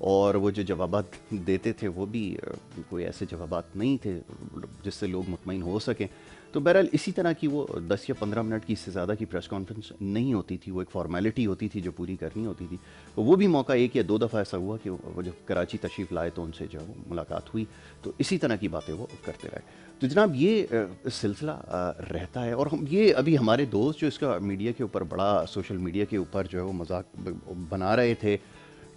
اور وہ جو جوابات دیتے تھے وہ بھی کوئی ایسے جوابات نہیں تھے جس سے لوگ مطمئن ہو سکیں. تو بہرحال اسی طرح کی وہ 10 یا 15 منٹ کی اس سے زیادہ کی پریس کانفرنس نہیں ہوتی تھی, وہ ایک فارمیلٹی ہوتی تھی جو پوری کرنی ہوتی تھی. وہ بھی موقع ایک یا 2 دفعہ ایسا ہوا کہ وہ جب کراچی تشریف لائے تو ان سے جو ملاقات ہوئی تو اسی طرح کی باتیں وہ کرتے رہے. تو جناب یہ سلسلہ رہتا ہے, اور ہم یہ ابھی ہمارے دوست جو اس کا میڈیا کے اوپر بڑا سوشل میڈیا کے اوپر جو ہے وہ مذاق بنا رہے تھے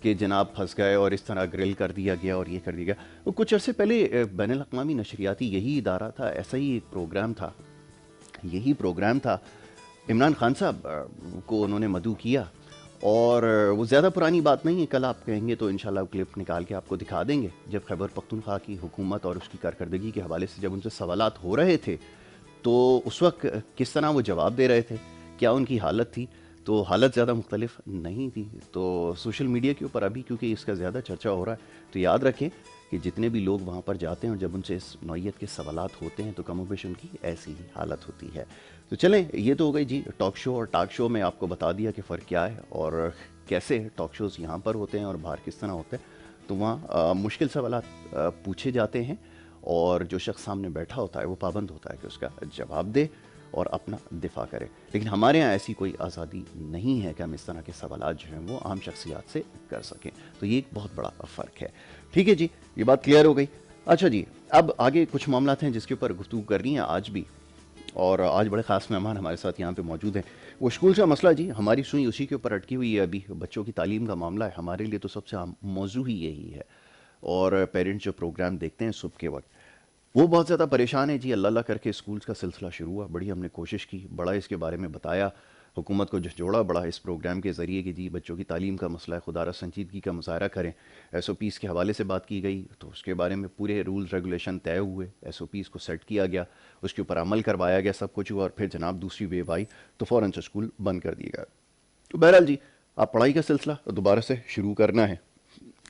کہ جناب پھنس گئے اور اس طرح گرل کر دیا گیا اور یہ کر دیا گیا. کچھ عرصے پہلے بین الاقوامی نشریاتی یہی ادارہ تھا, ایسا ہی ایک پروگرام تھا, یہی پروگرام تھا. عمران خان صاحب کو انہوں نے مدعو کیا, اور وہ زیادہ پرانی بات نہیں ہے, کل آپ کہیں گے تو انشاءاللہ کلپ نکال کے آپ کو دکھا دیں گے, جب خیبر پختونخوا کی حکومت اور اس کی کارکردگی کے حوالے سے جب ان سے سوالات ہو رہے تھے تو اس وقت کس طرح وہ جواب دے رہے تھے, کیا ان کی حالت تھی. تو حالت زیادہ مختلف نہیں تھی. تو سوشل میڈیا کے اوپر ابھی کیونکہ اس کا زیادہ چرچا ہو رہا ہے تو یاد رکھیں کہ جتنے بھی لوگ وہاں پر جاتے ہیں اور جب ان سے اس نوعیت کے سوالات ہوتے ہیں تو کم و بیش ان کی ایسی ہی حالت ہوتی ہے. تو چلیں یہ تو ہو گئی جی ٹاک شو, اور ٹاک شو میں آپ کو بتا دیا کہ فرق کیا ہے اور کیسے ٹاک شوز یہاں پر ہوتے ہیں اور باہر کس طرح ہوتے ہیں. تو وہاں مشکل سوالات پوچھے جاتے ہیں اور جو شخص سامنے بیٹھا ہوتا ہے وہ پابند ہوتا ہے کہ اس کا جواب دے اور اپنا دفاع کرے. لیکن ہمارے ہاں ایسی کوئی آزادی نہیں ہے کہ ہم اس طرح کے سوالات جو ہیں وہ عام شخصیات سے کر سکیں. تو یہ ایک بہت بڑا فرق ہے. ٹھیک ہے جی, یہ بات کلیئر ہو گئی. اچھا جی, اب آگے کچھ معاملات ہیں جس کے اوپر گفتگو کرنی ہے آج بھی, اور آج بڑے خاص مہمان ہمارے ساتھ یہاں پہ موجود ہیں. وہ اسکول کا مسئلہ جی, ہماری سوئی اسی کے اوپر اٹکی ہوئی ہے. ابھی بچوں کی تعلیم کا معاملہ ہے, ہمارے لیے تو سب سے اہم موضوع ہی یہی ہے. اور پیرنٹس جو پروگرام دیکھتے ہیں صبح کے وقت وہ بہت زیادہ پریشان ہیں جی. اللہ اللہ کر کے اسکولز کا سلسلہ شروع ہوا, بڑی ہم نے کوشش کی, بڑا اس کے بارے میں بتایا, حکومت کو جوڑا بڑا اس پروگرام کے ذریعے کہ جی بچوں کی تعلیم کا مسئلہ ہے, خدا را سنجیدگی کا مظاہرہ کریں. ایس او پیز کے حوالے سے بات کی گئی تو اس کے بارے میں پورے رولز ریگولیشن طے ہوئے, ایس او پیز کو سیٹ کیا گیا, اس کے اوپر عمل کروایا گیا, سب کچھ ہوا, اور پھر جناب دوسری ویو آئی تو فوراً سے اسکول بند کر دیا گیا. تو بہرحال جی آپ پڑھائی کا سلسلہ دوبارہ سے شروع کرنا ہے,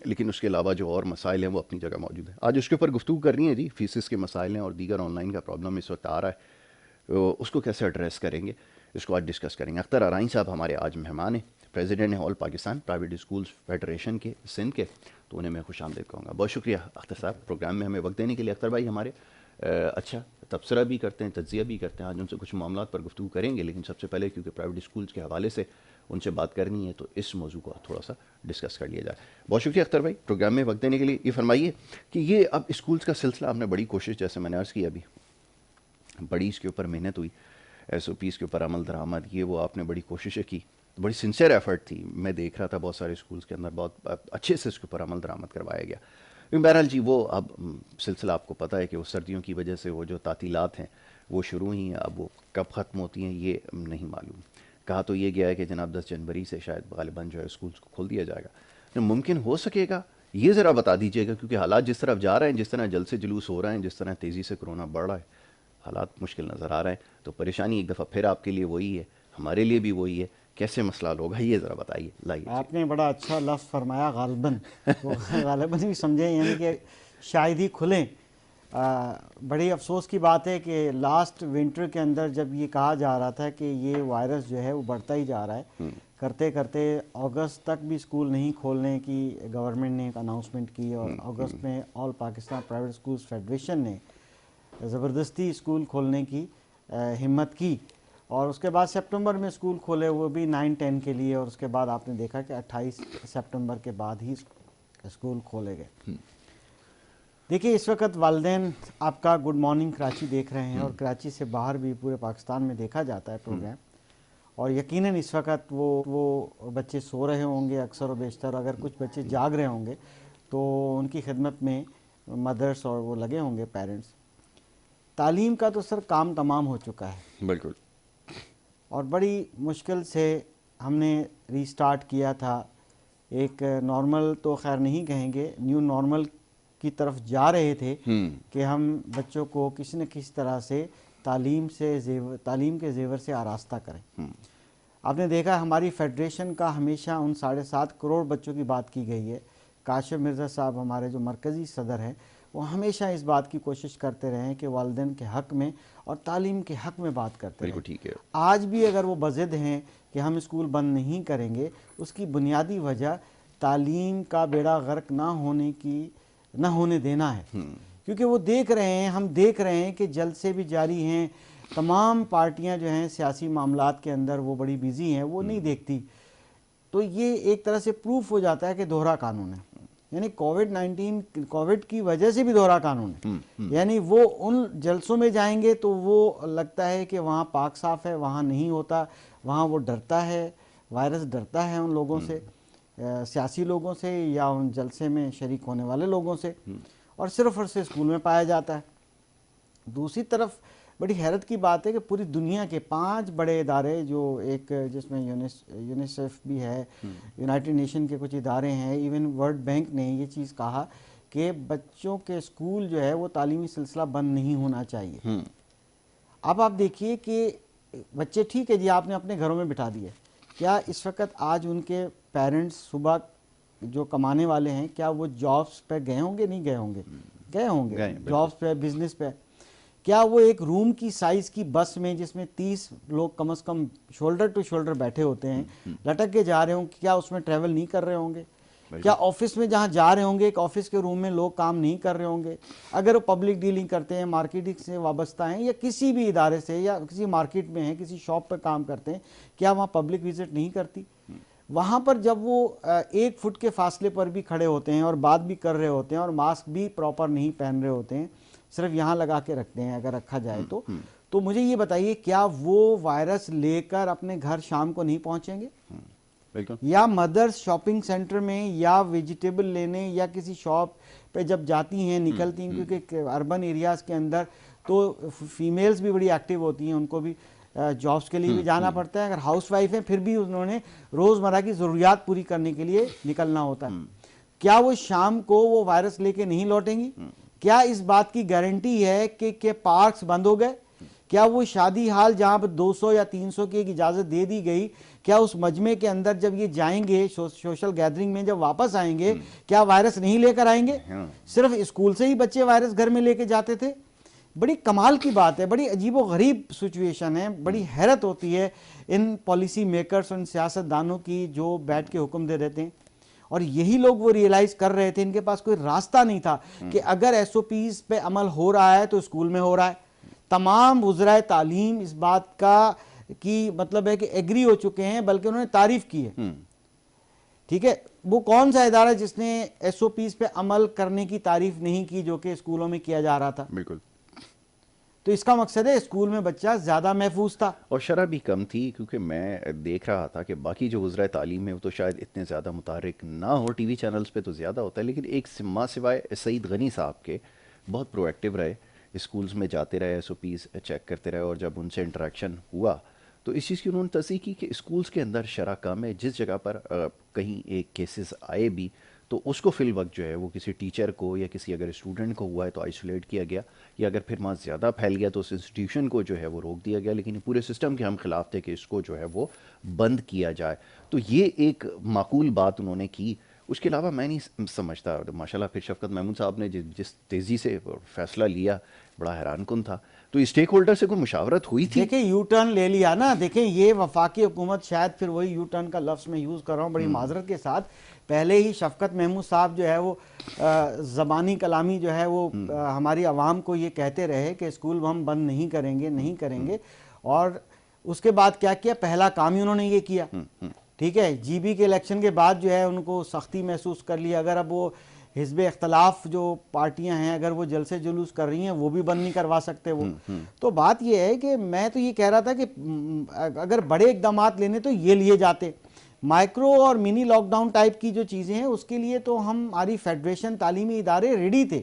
لیکن اس کے علاوہ جو اور مسائل ہیں وہ اپنی جگہ موجود ہیں. آج اس کے اوپر گفتگو کرنی ہے جی. فیسز کے مسائل ہیں اور دیگر آن لائن کا پرابلم اس وقت آ رہا ہے, اس کو کیسے ایڈریس کریں گے, اس کو آج ڈسکس کریں گے. اختر ارائیں صاحب ہمارے آج مہمان ہیں, پریزیڈنٹ ہیں all Pakistan private schools federation کے سندھ کے. تو انہیں میں خوش آمدید کہوں گا. بہت شکریہ اختر صاحب پروگرام میں ہمیں وقت دینے کے لیے. اختر بھائی ہمارے اچھا تبصرہ بھی کرتے ہیں, تجزیہ بھی کرتے ہیں, آج ان سے کچھ معاملات پر گفتگو کریں گے, لیکن سب سے پہلے کیونکہ پرائیویٹ اسکولز کے حوالے سے ان سے بات کرنی ہے تو اس موضوع کو تھوڑا سا ڈسکس کر لیا جائے. بہت شکریہ اختر بھائی پروگرام میں وقت دینے کے لیے. یہ فرمائیے کہ یہ اب اسکولز کا سلسلہ آپ نے بڑی کوشش, جیسے میں نے عرض کیا ابھی, بڑی اس کے اوپر محنت ہوئی, ایس او پیز کے اوپر عمل درآمد, یہ وہ آپ نے بڑی کوششیں کی, بڑی سنسیئر ایفرٹ تھی. میں دیکھ رہا تھا بہت سارے اسکولز کے اندر بہت اچھے سے اس کے اوپر عمل درآمد کروایا گیا. بہرحال جی وہ اب سلسلہ آپ کو پتہ ہے کہ وہ سردیوں کی وجہ سے وہ جو تعطیلات ہیں وہ شروع ہی ہیں, اب وہ کب ختم ہوتی ہیں یہ نہیں معلوم. کہا تو یہ گیا ہے کہ جناب 10 جنوری سے شاید غالباً جو ہے اسکولز کو کھول دیا جائے گا. ممکن ہو سکے گا یہ ذرا بتا دیجیے گا, کیونکہ حالات جس طرف جا رہے ہیں, جس طرح جلد سے جلوس ہو رہے ہیں, جس طرح تیزی سے کرونا بڑھ رہا ہے, حالات مشکل نظر آ رہے ہیں. تو پریشانی ایک دفعہ پھر آپ کے لیے وہی ہے, ہمارے لیے بھی وہی ہے. کیسے مسئلہ ہوگا یہ ذرا بتائیے. لائیے آپ نے بڑا اچھا لفظ فرمایا غالباً, وہ غالباً بھی سمجھیں, یعنی کہ شاید ہی کھلیں. بڑی افسوس کی بات ہے کہ لاسٹ ونٹر کے اندر جب یہ کہا جا رہا تھا کہ یہ وائرس جو ہے وہ بڑھتا ہی جا رہا ہے, کرتے کرتے اگست تک بھی اسکول نہیں کھولنے کی گورنمنٹ نے ایک اناؤنسمنٹ کی, اور اگست میں آل پاکستان پرائیویٹ اسکولز فیڈریشن نے زبردستی اسکول کھولنے کی ہمت کی, اور اس کے بعد سپٹمبر میں اسکول کھولے, وہ بھی 9-10 کے لیے, اور اس کے بعد آپ نے دیکھا کہ 28 سپٹمبر کے بعد ہی اسکول کھولے گئے. دیکھیے اس وقت والدین آپ کا گڈ مارننگ کراچی دیکھ رہے ہیں, اور کراچی سے باہر بھی پورے پاکستان میں دیکھا جاتا ہے پروگرام, اور یقیناً اس وقت وہ بچے سو رہے ہوں گے اکثر و بیشتر. اگر کچھ بچے جاگ رہے ہوں گے تو ان کی خدمت میں مدرس اور وہ لگے ہوں گے پیرنٹس. تعلیم کا تو سر کام تمام ہو چکا ہے بالکل, اور بڑی مشکل سے ہم نے ری سٹارٹ کیا تھا. ایک نارمل تو خیر نہیں کہیں گے, نیو نارمل کی طرف جا رہے تھے کہ ہم بچوں کو کسی نہ کسی طرح سے تعلیم کے زیور سے آراستہ کریں. آپ نے دیکھا ہماری فیڈریشن کا ہمیشہ ان 7.5 کروڑ بچوں کی بات کی گئی ہے. کاشف مرزا صاحب ہمارے جو مرکزی صدر ہیں وہ ہمیشہ اس بات کی کوشش کرتے رہے ہیں کہ والدین کے حق میں اور تعلیم کے حق میں بات کرتے رہیں. بالکل ٹھیک ہے. آج بھی اگر وہ بضد ہیں کہ ہم اسکول بند نہیں کریں گے, اس کی بنیادی وجہ تعلیم کا بیڑا غرق نہ ہونے دینا ہے، کیونکہ وہ دیکھ رہے ہیں، ہم دیکھ رہے ہیں کہ جلسے بھی جاری ہیں، تمام پارٹیاں جو ہیں سیاسی معاملات کے اندر وہ بڑی بیزی ہیں، وہ نہیں دیکھتی. تو یہ ایک طرح سے پروف ہو جاتا ہے کہ دوہرا قانون ہے، یعنی کووڈ کی وجہ سے بھی دوہرا قانون ہے. یعنی وہ ان جلسوں میں جائیں گے تو وہ لگتا ہے کہ وہاں پاک صاف ہے، وہاں نہیں ہوتا، وہاں وہ ڈرتا ہے، وائرس ڈرتا ہے ان لوگوں سے، سیاسی لوگوں سے یا ان جلسے میں شریک ہونے والے لوگوں سے، اور صرف اور صرف اسکول میں پایا جاتا ہے. دوسری طرف بڑی حیرت کی بات ہے کہ پوری دنیا کے 5 بڑے ادارے، جو ایک جس میں یونیسیف بھی ہے، یونائٹڈ نیشن کے کچھ ادارے ہیں، ایون ورلڈ بینک نے یہ چیز کہا کہ بچوں کے اسکول جو ہے وہ تعلیمی سلسلہ بند نہیں ہونا چاہیے. اب آپ دیکھیے کہ بچے ٹھیک ہے جی آپ نے اپنے گھروں میں بٹھا دیے، کیا اس وقت آج ان کے پیرنٹس صبح جو کمانے والے ہیں کیا وہ جابس پہ گئے ہوں گے؟ نہیں گئے ہوں گے، گئے ہوں گے جابس پہ، بزنس پہ. کیا وہ ایک روم کی سائز کی بس میں جس میں 30 لوگ کم از کم شولڈر ٹو شولڈر بیٹھے ہوتے ہیں لٹک کے جا رہے ہوں، کیا اس میں ٹریول نہیں کر رہے ہوں گے؟ کیا آفس میں جہاں جا رہے ہوں گے ایک آفس کے روم میں لوگ کام نہیں کر رہے ہوں گے؟ اگر وہ پبلک ڈیلنگ کرتے ہیں، مارکیٹنگ سے وابستہ ہیں، یا کسی بھی ادارے سے یا کسی مارکیٹ میں ہیں، کسی شاپ پہ کام کرتے ہیں، کیا وہاں پبلک وزٹ نہیں کرتی؟ وہاں پر جب وہ 1 فٹ کے فاصلے پر بھی کھڑے ہوتے ہیں اور بات بھی کر رہے ہوتے ہیں اور ماسک بھی پراپر نہیں پہن رہے ہوتے ہیں، صرف یہاں لگا کے رکھتے ہیں اگر رکھا جائے تو مجھے یہ بتائیے کیا وہ وائرس لے کر اپنے گھر شام کو نہیں پہنچیں گے؟ یا مدرس شاپنگ سینٹر میں یا ویجیٹیبل لینے یا کسی شاپ پہ جب جاتی ہیں نکلتی ہیں، کیونکہ اربن ایریاز کے اندر تو فیمیلز بھی بڑی ایکٹیو ہوتی ہیں، ان کو بھی جابس کے لیے بھی جانا پڑتا ہے، اگر ہاؤس وائف ہیں پھر بھی انہوں نے روزمرہ کی ضروریات پوری کرنے کے لیے نکلنا ہوتا ہے. کیا وہ شام کو وہ وائرس لے کے نہیں لوٹیں گی؟ کیا اس بات کی گارنٹی ہے کہ پارکس بند ہو گئے؟ کیا وہ شادی ہال جہاں پر 200 یا 300 کی ایک اجازت دے دی گئی، کیا اس مجمع کے اندر جب یہ جائیں گے سوشل گیدرنگ میں جب واپس آئیں گے کیا وائرس نہیں لے کر آئیں گے؟ صرف اسکول سے ہی بچے وائرس گھر میں لے کے جاتے تھے. بڑی کمال کی بات ہے، بڑی عجیب و غریب سچویشن ہے. بڑی حیرت ہوتی ہے ان پالیسی میکرز، ان سیاست دانوں کی جو بیٹھ کے حکم دے دیتے ہیں. اور یہی لوگ وہ ریئلائز کر رہے تھے، ان کے پاس کوئی راستہ نہیں تھا کہ اگر ایس او پیز پہ عمل ہو رہا ہے تو اسکول میں ہو رہا ہے. تمام وزرائے تعلیم اس بات کا کی مطلب ہے کہ ایگری ہو چکے ہیں، بلکہ انہوں نے تعریف کی ہے. ٹھیک ہے، وہ کون سا ادارہ جس نے ایس او پیز پہ عمل کرنے کی تعریف نہیں کی جو کہ اسکولوں میں کیا جا رہا تھا؟ بالکل. تو اس کا مقصد ہے اسکول میں بچہ زیادہ محفوظ تھا اور شرح بھی کم تھی، کیونکہ میں دیکھ رہا تھا کہ باقی جو وزرائے تعلیم ہے وہ تو شاید اتنے زیادہ متحرک نہ ہو، ٹی وی چینلز پہ تو زیادہ ہوتا ہے، لیکن ایک ماں سوائے سعید غنی صاحب کے بہت پرو ایکٹیو رہے، اسکولز میں جاتے رہے، ایس او پیز چیک کرتے رہے، اور جب ان سے انٹریکشن ہوا تو اس چیز کی انہوں نے تصحیح کی کہ اسکولز کے اندر شرح کم ہے. جس جگہ پر کہیں ایک کیسز آئے بھی تو اس کو فی الوقت جو ہے وہ کسی ٹیچر کو یا کسی اگر اسٹوڈنٹ کو ہوا ہے تو آئسولیٹ کیا گیا، یا اگر پھر وہاں زیادہ پھیل گیا تو اس انسٹیٹیوشن کو جو ہے وہ روک دیا گیا. لیکن پورے سسٹم کے ہم خلاف تھے کہ اس کو جو ہے وہ بند کیا جائے. تو یہ ایک معقول بات انہوں نے کی. اس کے علاوہ میں نہیں سمجھتا، ماشاءاللہ پھر شفقت محمود صاحب نے جس تیزی سے فیصلہ لیا بڑا حیران کن تھا. تو اسٹیک ہولڈر سے کوئی مشاورت ہوئی تھی؟ دیکھیں یو ٹرن لے لیا نا. دیکھیں یہ وفاقی حکومت، شاید پھر وہی یو ٹرن کا لفظ میں یوز کر رہا ہوں بڑی معذرت کے ساتھ، پہلے ہی شفقت محمود صاحب جو ہے وہ زبانی کلامی جو ہے وہ ہماری عوام کو یہ کہتے رہے کہ اسکول ہم بند نہیں کریں گے. اور اس کے بعد کیا کیا؟ پہلا کام ہی انہوں نے یہ کیا. ٹھیک ہے، جی بی کے الیکشن کے بعد جو ہے ان کو سختی محسوس کر لی. اگر اب وہ حزب اختلاف جو پارٹیاں ہیں اگر وہ جلسے جلوس کر رہی ہیں وہ بھی بند نہیں کروا سکتے وہ. تو بات یہ ہے کہ میں تو یہ کہہ رہا تھا کہ اگر بڑے اقدامات لینے تو یہ لیے جاتے. مائکرو اور منی لاک ڈاؤن ٹائپ کی جو چیزیں ہیں اس کے لیے تو ہماری فیڈریشن تعلیمی ادارے ریڈی تھے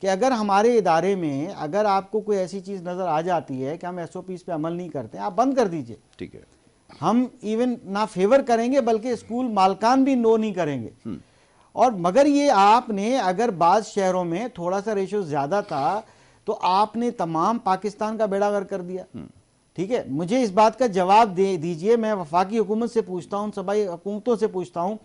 کہ اگر ہمارے ادارے میں اگر آپ کو کوئی ایسی چیز نظر آ جاتی ہے کہ ہم ایس او پیز پہ عمل نہیں کرتے آپ بند کر دیجئے. ٹھیک ہے، ہم ایون نہ فیور کریں گے بلکہ اسکول مالکان بھی نو نہیں کریں گے. اور مگر یہ آپ نے اگر بعض شہروں میں تھوڑا سا ریشو زیادہ تھا تو آپ نے تمام پاکستان کا بیڑا غرق کر دیا. ٹھیک ہے، مجھے اس بات کا جواب دیجئے. میں وفاقی حکومت سے پوچھتا ہوں، صوبائی حکومتوں سے پوچھتا ہوں،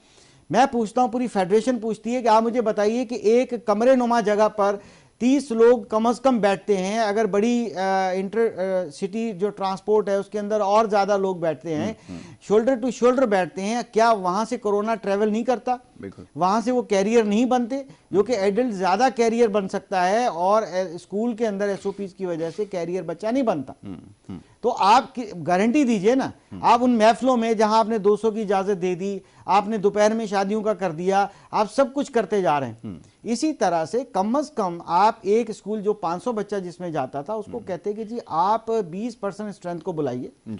میں پوچھتا ہوں، پوری فیڈریشن پوچھتی ہے کہ آپ مجھے بتائیے کہ ایک کمرے نما جگہ پر 30 لوگ کم از کم بیٹھتے ہیں. اگر بڑی انٹر سٹی جو ٹرانسپورٹ ہے اس کے اندر اور زیادہ لوگ بیٹھتے ہیں, شولڈر ٹو شولڈر بیٹھتے ہیں, کیا وہاں سے کورونا ٹریول نہیں کرتا؟ وہاں سے وہ کیریئر نہیں بنتے؟ جو کہ ایڈلٹ زیادہ کیریئر بن سکتا ہے, اور اسکول کے اندر ایس او پیز کی وجہ سے کیریئر بچہ نہیں بنتا. تو آپ گارنٹی دیجئے نا, آپ ان محفلوں میں جہاں آپ نے 200 کی اجازت دے دی, آپ نے دوپہر میں شادیوں کا کر دیا, آپ سب کچھ کرتے جا رہے ہیں. اسی طرح سے کم از کم آپ ایک اسکول جو 500 بچہ جس میں جاتا تھا اس کو کہتے کہ جی آپ 20% اسٹرینتھ کو بلائیے.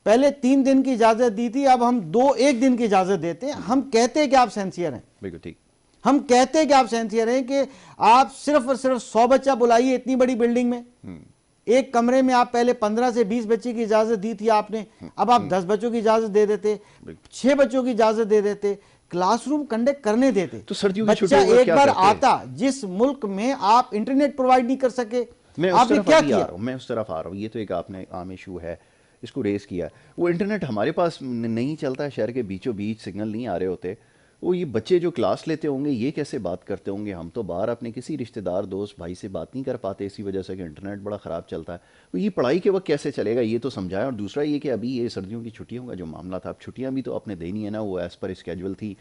پہلے 3 دن کی اجازت دی تھی, اب ہم 1 دن کی اجازت دیتے ہیں. ہم کہتے کہ آپ سینسیئر ہیں, بالکل ٹھیک, ہم کہتے کہ آپ سینسیئر ہیں کہ آپ صرف اور صرف 100 بچہ بلائیے اتنی بڑی بلڈنگ میں. ایک کمرے میں آپ پہلے 15 سے 20 بچے کی اجازت دی تھی آپ نے, اب آپ 10 بچوں کی اجازت دے دیتے, 6 بچوں کی اجازت دے دیتے, کلاس روم کنڈکٹ کرنے دیتے. تو سردیوں کی بچہ چھٹیوں کا ایک کیا بار کرتے؟ آتا جس ملک میں آپ انٹرنیٹ پرووائڈ نہیں کر سکے, میں آپ نے کیا کیا؟ میں اس طرف آ رہا ہوں. یہ تو ایک آپ نے عام ایشو ہے, اس کو ریز کیا. وہ انٹرنیٹ ہمارے پاس نہیں چلتا, شہر کے بیچوں بیچ سگنل نہیں آ رہے ہوتے. وہ یہ بچے جو کلاس لیتے ہوں گے یہ کیسے بات کرتے ہوں گے؟ ہم تو باہر اپنے کسی رشتہ دار دوست بھائی سے بات نہیں کر پاتے اسی وجہ سے کہ انٹرنیٹ بڑا خراب چلتا ہے. تو یہ پڑھائی کے وقت کیسے چلے گا یہ تو سمجھائیں. اور دوسرا یہ کہ ابھی یہ سردیوں کی چھٹیوں کا جو معاملہ تھا, اب چھٹیاں بھی تو اپنے دینی ہے نا, وہ ایز پر اسکیجول تھی,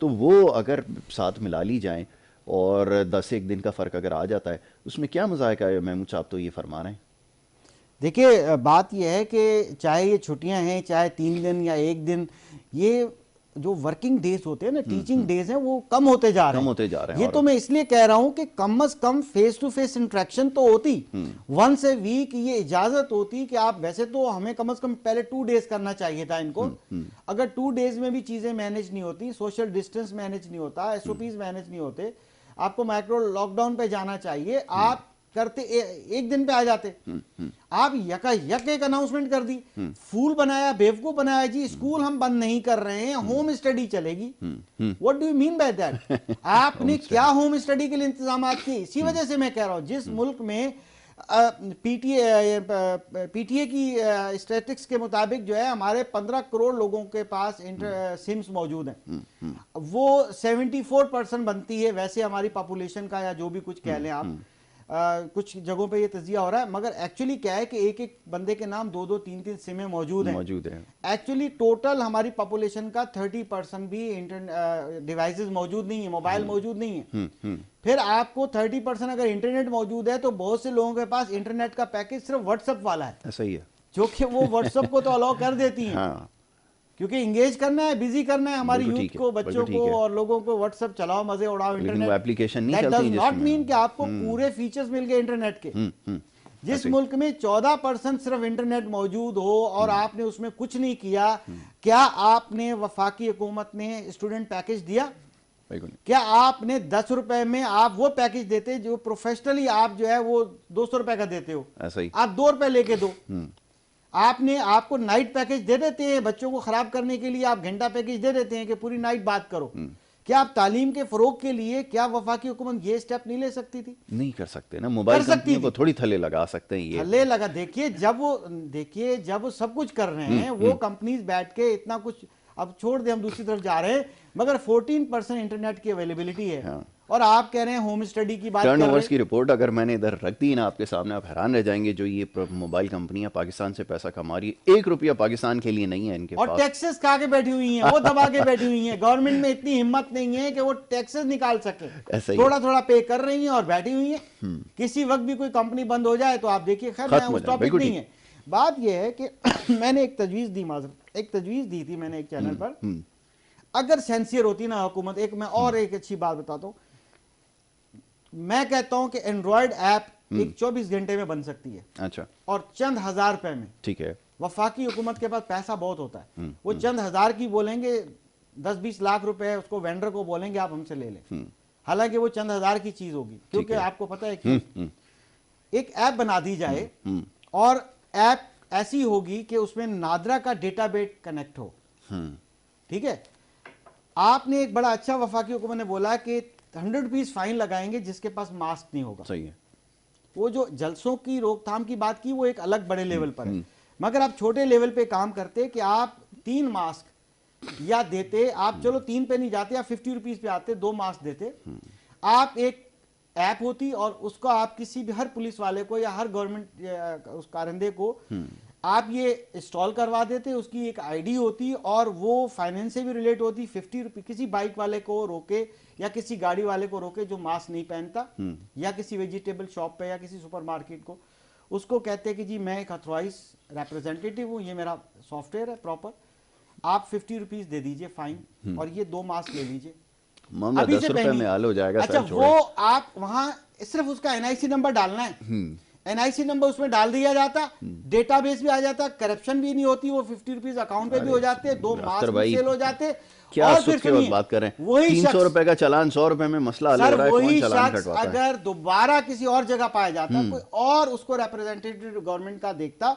تو وہ اگر ساتھ ملا لی جائیں اور 10-1 دن کا فرق اگر آ جاتا ہے اس میں کیا مذائقہ ہے؟ محمود صاحب تو یہ فرما رہے ہیں. دیکھیے بات یہ ہے کہ چاہے یہ چھٹیاں ہیں, چاہے 3 دن یا 1 دن, یہ جو ورکنگ ڈیز ہوتے ہیں نا, ٹیچنگ ڈیز ہیں, وہ کم ہوتے جا رہے ہیں. یہ تو میں اس لیے کہہ رہا ہوں کہ کم از کم فیس ٹو فیس انٹریکشن تو ہوتی, ونس اے ویک یہ اجازت ہوتی کہ آپ, ویسے تو ہمیں کم از کم پہلے 2 days کرنا چاہیے تھا ان کو. اگر 2 days میں بھی چیزیں مینج نہیں ہوتی, سوشل ڈسٹینس مینج نہیں ہوتا, ایس او پیز مینج نہیں ہوتے, آپ کو مائکرو لاک ڈاؤن پہ جانا چاہیے, آپ کرتے 1 دن پہ آ جاتے. آپ یک ایک اناؤنسمنٹ کر دی, فول بنایا, بیوقوف بنایا, جی اسکول ہم بند نہیں کر رہے ہیں, ہوم اسٹڈی چلے گی. What do you mean by that? آپ نے کیا ہوم اسٹڈی کے لیے انتظامات کیے؟ اسی وجہ سے میں کہہ رہا ہوں جس ملک میں پی ٹی اے کی اسٹیٹکس کے مطابق جو ہے ہمارے 15 کروڑ لوگوں کے پاس سمز موجود ہیں, وہ 74% بنتی ہے ویسے ہماری پاپولیشن کا, یا جو بھی کچھ کہہ لیں آپ. کچھ جگہوں پہ یہ تجزیہ ہو رہا ہے, مگر ایکچولی کیا ہے کہ ایک بندے کے نام 2-2 3-3 سمیں موجود ہیں. ایکچولی ٹوٹل ہماری پاپولیشن کا 30% بھی ڈیوائسز موجود نہیں ہیں, موبائل موجود نہیں ہیں. پھر آپ کو 30% اگر انٹرنیٹ موجود ہے تو بہت سے لوگوں کے پاس انٹرنیٹ کا پیکج صرف واٹس ایپ والا ہے, صحیح ہے, جو کہ وہ واٹس ایپ کو تو الاؤ کر دیتی ہیں, کیونکہ انگیج کرنا ہے, بزی کرنا ہے ہماری یوتھ کو, بچوں کو اور لوگوں کو. واٹس ایپ چلاؤ, مزے اڑاؤ, internet. That does not mean کہ آپ کو پورے فیچرز مل گئے انٹرنیٹ کے. جس ملک میں 14% صرف انٹرنیٹ موجود ہو اور آپ نے اس میں کچھ نہیں کیا, کیا آپ نے وفاقی حکومت نے اسٹوڈنٹ پیکج دیا؟ کیا آپ نے 10 روپے میں آپ وہ پیکج دیتے جو پروفیشنلی آپ جو ہے وہ 200 روپے کا دیتے ہو, آپ 2 روپے لے کے دو. آپ کو نائٹ پیکج دے دیتے ہیں بچوں کو خراب کرنے کے لیے, آپ گھنٹہ پیکج دے دیتے ہیں کہ پوری نائٹ بات کرو. کیا آپ تعلیم کے فروغ کے لیے کیا وفاقی حکومت یہ سٹیپ نہیں لے سکتی تھی؟ نہیں کر سکتے نا, موبائل کمپنیوں کو تھوڑی تھلے لگا سکتے ہیں. یہ تھلے لگا, دیکھیے جب وہ سب کچھ کر رہے ہیں, وہ کمپنیز بیٹھ کے اتنا کچھ, اب چھوڑ دیں ہم دوسری طرف جا رہے ہیں, مگر 14% انٹرنیٹ کی اویلیبلٹی ہے, اور آپ کہہ رہے ہیں ہوم اسٹڈی کی بات کر رہے ہیں. ٹرن اوورز کی رپورٹ اگر میں نے ادھر رکھ دی نا آپ کے سامنے, آپ حیران رہ جائیں گے. جو یہ موبائل کمپنیاں پاکستان سے پیسہ کما رہی ہے, 1 روپیہ پاکستان کے لیے نہیں ہے ان کے پاس, اور ٹیکسز کھا کے بیٹھی ہوئی ہیں, وہ دبا کے بیٹھی ہوئی ہیں. گورنمنٹ میں اتنی ہمت نہیں ہے کہ وہ ٹیکسز نکال سکے, تھوڑا تھوڑا پے کر رہی ہیں اور بیٹھی ہوئی ہیں. کسی وقت بھی کوئی کمپنی بند ہو جائے تو آپ دیکھیے. خیر میں اس ٹاپک نہیں ہے, بات یہ ہے کہ میں نے ایک تجویز دی تھی میں نے ایک چینل پر. اگر سینسیئر ہوتی نا حکومت, میں اور ایک اچھی بات بتاتا ہوں, میں کہتا ہوں کہ اینڈرائڈ ایپ ایک 24 گھنٹے میں بن سکتی ہے, اچھا, اور چند ہزار روپے میں. ٹھیک ہے, وفاقی حکومت کے پاس پیسہ بہت ہوتا ہے, وہ چند ہزار کی بولیں گے, 10-20 لاکھ روپے اس کو وینڈر کو بولیں گے آپ ہم سے لے لیں, حالانکہ وہ چند ہزار کی چیز ہوگی. کیونکہ آپ کو پتہ ہے کہ ایک ایپ بنا دی جائے, اور ایپ ایسی ہوگی کہ اس میں نادرا کا ڈیٹا بیس کنیکٹ ہو. ٹھیک ہے, آپ نے ایک بڑا اچھا وفاقی حکومت نے بولا کہ 100 روپیز فائن لگائیں گے جس کے پاس ماسک نہیں ہوگا. صحیح ہے, وہ جو جلسوں کی روک تھام کی بات کی وہ ایک الگ بڑے لیول پر ہے, مگر آپ چھوٹے لیول پہ کام کرتے کہ آپ 3 ماسک یا دیتے, آپ چلو 3 پہ نہیں جاتے, آپ 50 روپیز پہ آتے, 2 ماسک دیتے. آپ ایک ایپ ہوتی اور اس کو آپ کسی بھی ہر پولیس والے کو یا ہر گورنمنٹ اس کارندے کو آپ یہ انسٹال کروا دیتے, اس کی ایک آئی ڈی ہوتی اور وہ فائنینس سے بھی ریلیٹ ہوتی. 50 روپے کسی بائک والے کو روکے یا کسی گاڑی والے کو روکے جو ماسک نہیں پہنتا, یا کسی ویجیٹیبل شاپ پہ یا کسی سپر مارکیٹ کو, اس کو کہتے کہ جی میں ایک اتھورائز ریپرزینٹیٹیو ہوں, یہ میرا سافٹ ویئر ہے پراپر, آپ 50 روپیز دے دیجئے فائن اور یہ 2 ماسک لے لیجئے, معاملہ ابھی 10 سے روپے پہنی. میں حل ہو جائے گا. اچھا وہ آپ وہاں صرف اس کا NIC نمبر ڈالنا ہے, NIC نمبر اس میں ڈال دیا جاتا, ڈیٹا بیس بھی آ جاتا, کرپشن بھی نہیں ہوتی, وہ 50 روپیز اکاؤنٹ پہ بھی ہو جاتے, 2 ماسک بھی سیل ہو جاتے. کیا اور سکھ کے وقت بات کر رہے ہیں, وہی 300 روپے کا چلان 100 روپے میں مسئلہ حل ہو رہا ہے, کون چلان شخص کٹواتا ہے؟ اگر دوبارہ کسی اور جگہ پایا جاتا, کوئی اور اس کو ریپرزینٹیٹیو گورنمنٹ کا دیکھتا,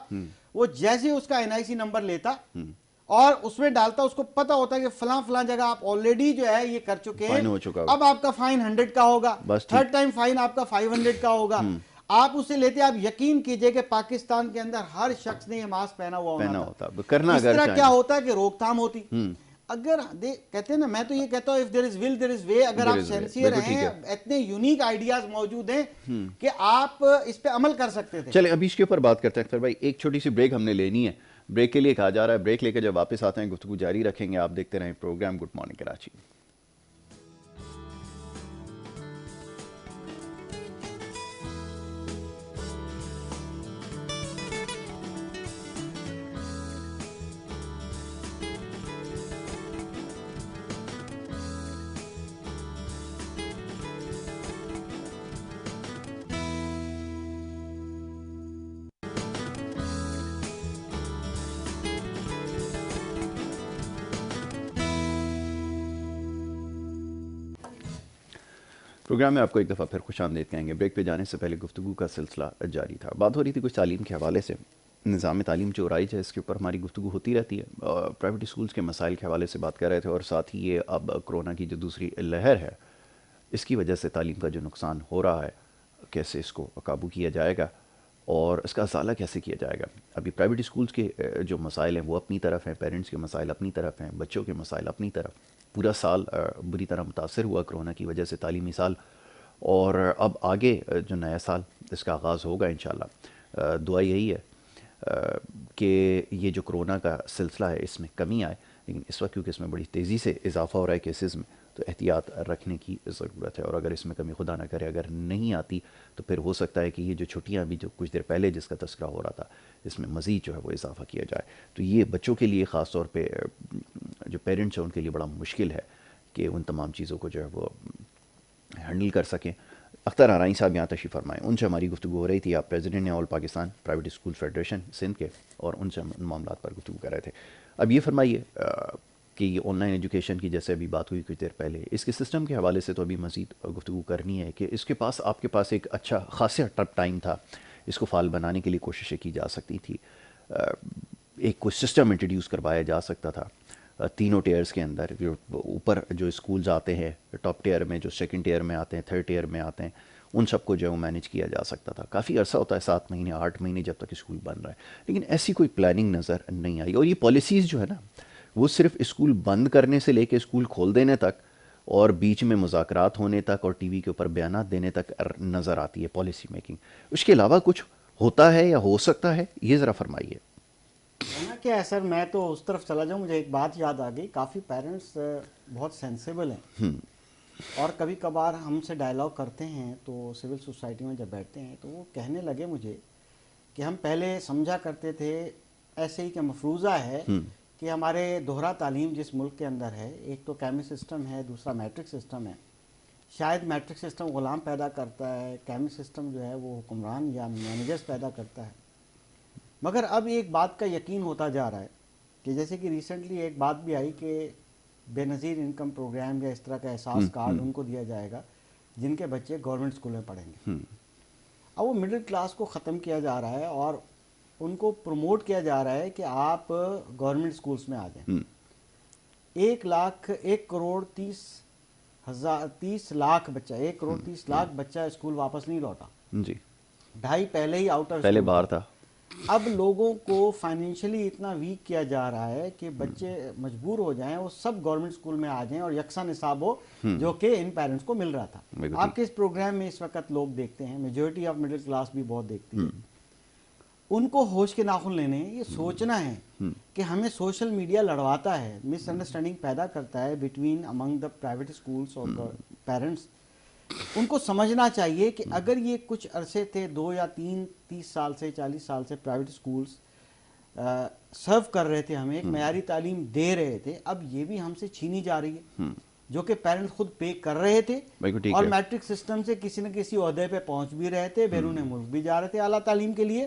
وہ جیسے اس کا NIC نمبر لیتا اور اس میں ڈالتا, اس کو پتا ہوتا ہے کہ فلاں فلاں جگہ آپ آلریڈی جو ہے یہ کر چکے ہیں, اب آپ کا فائن 100 کا ہوگا, تھرڈ ٹائم فائن آپ کا 500 کا ہوگا. آپ اسے لیتے, آپ یقین کیجئے کہ پاکستان کے اندر ہر شخص نے یہ ماسک پہنا ہوا ہونا تھا. اس طرح کیا ہوتا ہے کہ روک تھام ہوتی. اگر کہتے ہیں نا, میں تو یہ کہتا ہوں if there is will there is way, اگر آپ سینسیئر ہیں, اتنے یونیک آئیڈیاز موجود ہیں کہ آپ اس پہ عمل کر سکتے تھے. چلیں ابھی اس کے اوپر بات کرتے ہیں. اختر بھائی ایک چھوٹی سی بریک ہم نے لینی ہے, بریک کے لیے کہا جا رہا ہے, بریک لے کے جب واپس آتے ہیں گفتگو جاری رکھیں گے. آپ دیکھتے رہیں programme good morning Karachi. Programme میں آپ کو ایک دفعہ پھر خوش آمدید کہیں گے. بریک پہ جانے سے پہلے گفتگو کا سلسلہ جاری تھا, بات ہو رہی تھی کچھ تعلیم کے حوالے سے, نظام تعلیم جو رائج ہے اس کے اوپر ہماری گفتگو ہوتی رہتی ہے. پرائیویٹ اسکولز کے مسائل کے حوالے سے بات کر رہے تھے, اور ساتھ ہی یہ اب کرونا کی جو دوسری لہر ہے اس کی وجہ سے تعلیم کا جو نقصان ہو رہا ہے, کیسے اس کو قابو کیا جائے گا اور اس کا ازالہ کیسے کیا جائے گا. ابھی پرائیویٹ اسکولز کے جو مسائل ہیں وہ اپنی طرف ہیں, پیرنٹس کے مسائل اپنی طرف ہیں, بچوں کے مسائل اپنی طرف. پورا سال بری طرح متاثر ہوا کرونا کی وجہ سے, تعلیمی سال, اور اب آگے جو نیا سال اس کا آغاز ہوگا انشاءاللہ. دعا یہی ہے کہ یہ جو کرونا کا سلسلہ ہے اس میں کمی آئے, لیکن اس وقت کیونکہ اس میں بڑی تیزی سے اضافہ ہو رہا ہے کیسز میں, تو احتیاط رکھنے کی ضرورت ہے. اور اگر اس میں کمی خدا نہ کرے اگر نہیں آتی تو پھر ہو سکتا ہے کہ یہ جو چھٹیاں بھی جو کچھ دیر پہلے جس کا تذکرہ ہو رہا تھا اس میں مزید جو ہے وہ اضافہ کیا جائے. تو یہ بچوں کے لیے خاص طور پہ جو پیرنٹس ہیں ان کے لیے بڑا مشکل ہے کہ ان تمام چیزوں کو جو ہے وہ ہینڈل کر سکیں. اختر آرائیں صاحب یہاں تشریف فرمائیں, ان سے ہماری گفتگو ہو رہی تھی. آپ پریزیڈنٹ ہیں all Pakistan private school federation Sindh کے, اور ان سے ان معاملات پر گفتگو کر رہے تھے. اب یہ فرمائیے کہ یہ آن لائن ایجوکیشن کی جیسے ابھی بات ہوئی کچھ دیر پہلے, اس کے سسٹم کے حوالے سے تو ابھی مزید گفتگو کرنی ہے کہ اس کے پاس آپ کے پاس ایک اچھا خاصا ٹائم تھا, اس کو فعال بنانے کے لیے کوششیں کی جا سکتی تھی, ایک کوئی سسٹم انٹروڈیوس کروایا جا سکتا تھا تینوں ٹیئرز کے اندر. جو اوپر جو اسکولز آتے ہیں ٹاپ ٹیئر میں, جو سیکنڈ ٹیئر میں آتے ہیں, تھرڈ ٹیئر میں آتے ہیں, ان سب کو جو ہے وہ مینیج کیا جا سکتا تھا. کافی عرصہ ہوتا ہے, 7 مہینے 8 مہینے جب تک اسکول بن رہا ہے, لیکن ایسی کوئی پلاننگ نظر نہیں آئی. اور یہ پالیسیز جو ہے نا وہ صرف اسکول بند کرنے سے لے کے اسکول کھول دینے تک اور بیچ میں مذاکرات ہونے تک اور ٹی وی کے اوپر بیانات دینے تک نظر آتی ہے پالیسی میکنگ. اس کے علاوہ کچھ ہوتا ہے یا ہو سکتا ہے, یہ ذرا فرمائیے. کیا ہے سر, میں تو اس طرف چلا جاؤں, مجھے ایک بات یاد آ گئی. کافی پیرنٹس بہت سینسیبل ہیں, اور کبھی کبھار ہم سے ڈائلاگ کرتے ہیں تو سول سوسائٹی میں جب بیٹھتے ہیں تو وہ کہنے لگے مجھے کہ ہم پہلے سمجھا کرتے تھے ایسے ہی کہ مفروضہ ہے کہ ہمارے دوہرا تعلیم جس ملک کے اندر ہے, ایک تو کیمی سسٹم ہے, دوسرا میٹرک سسٹم ہے. شاید میٹرک سسٹم غلام پیدا کرتا ہے, کیمی سسٹم جو ہے وہ حکمران یا مینیجرز پیدا کرتا ہے. مگر اب ایک بات کا یقین ہوتا جا رہا ہے کہ جیسے کہ ریسنٹلی ایک بات بھی آئی کہ بے نظیر انکم پروگرام یا اس طرح کا احساس کارڈ ان کو دیا جائے گا جن کے بچے گورنمنٹ اسکول میں پڑھیں گے. اب وہ مڈل کلاس کو ختم کیا جا رہا ہے اور ان کو پروموٹ کیا جا رہا ہے کہ آپ گورنمنٹ اسکولس میں آ جائیں. 1 کروڑ 30 لاکھ بچہ, 1 کروڑ 30 لاکھ بچہ اسکول واپس نہیں لوٹا. جی, 2.5 پہلے ہی آؤٹ آف پہلے باہر تھا. اب لوگوں کو فائنینشلی اتنا ویک کیا جا رہا ہے کہ بچے مجبور ہو جائیں وہ سب گورنمنٹ اسکول میں آ جائیں اور یکساں نصاب ہو جو کہ ان پیرنٹس کو مل رہا تھا. آپ کے اس پروگرام میں اس وقت لوگ دیکھتے ہیں, میجورٹی آف مڈل کلاس بھی بہت دیکھتی ہے, ان کو ہوش کے ناخن لینے ہیں. یہ سوچنا ہے کہ ہمیں سوشل میڈیا لڑواتا ہے, مس انڈرسٹینڈنگ پیدا کرتا ہے between Umang the private schools اور پیرنٹس. ان کو سمجھنا چاہیے کہ اگر یہ کچھ عرصے تھے 2 یا 30 سال سے 40 سال سے پرائیویٹ اسکولس سرو کر رہے تھے, ہمیں ایک معیاری تعلیم دے رہے تھے, اب یہ بھی ہم سے چھینی جا رہی ہے جو کہ پیرنٹس خود پے کر رہے تھے اور میٹرک سسٹم سے کسی نہ کسی عہدے پہ پہنچ بھی رہے تھے, بیرون ملک بھی جا رہے تھے اعلیٰ تعلیم کے لیے.